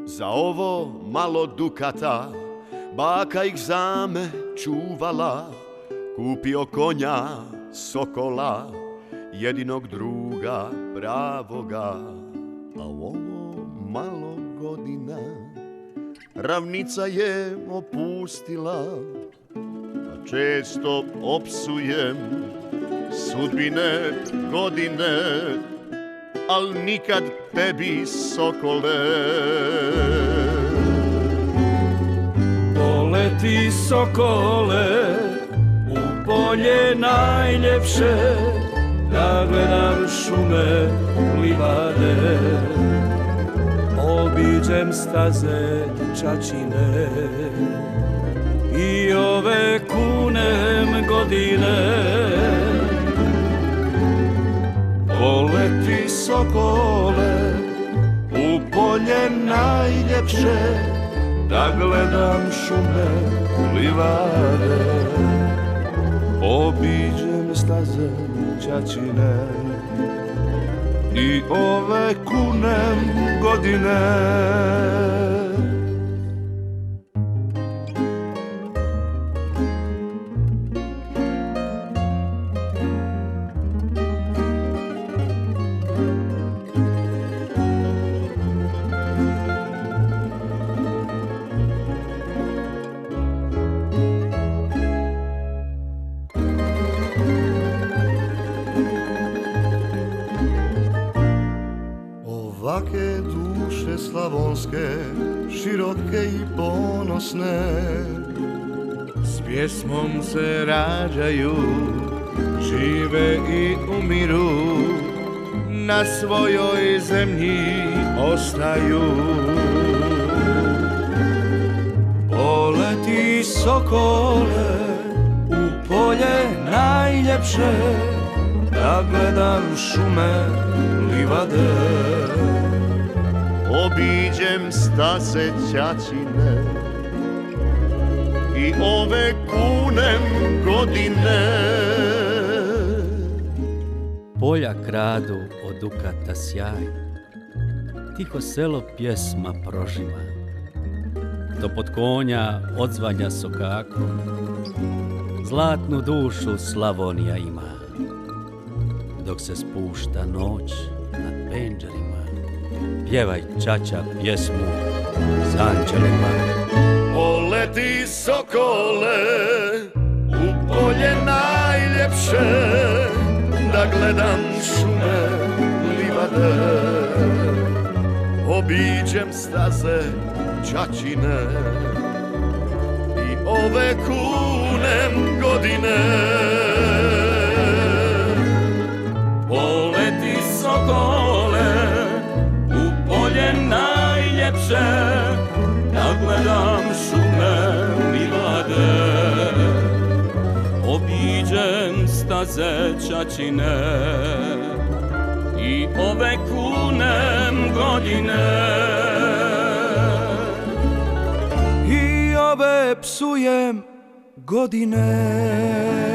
Za ovo malo dukata, baka ih za me čuvala, kupio konja, sokola, jedinog druga pravoga. A u ovo malo godina, ravnica je opustila, a često opsujem sudbine godine, al nikad tebi, sokole. Poleti, sokole, u polje najljepše, da gledam šume, livade. Obiđem staze čačine i ove kunem godine. Poleti, sokole, u polje najljepše, da gledam šume, livade. Obiđem staze čačine i ove kunem godine. Ovake duše slavonske, široke i ponosne, s pjesmom se rađaju, žive i umiru, na svojoj zemlji ostaju. Poleti, sokole, u polje najljepše, da gledam šume, livade. Obiđem staze ćaćine i ove kunem godine. Polja kradu od dukata sjaj, tiho selo pjesma prožima, do pod konja odzvanja sokakom, zlatnu dušu Slavonija ima. Dok se spušta noć nad penđerima, pjevaj čača pjesmu s anđelima. Poleti, sokole, u polje najljepše, da gledam šume, livade. Obiđem staze čačine i ove kunem godine. Poleti, sokole, u polje najljepše, da gledam šume, livade. Obiđem staze čačine i ove kunem godine. I ove psujem godine.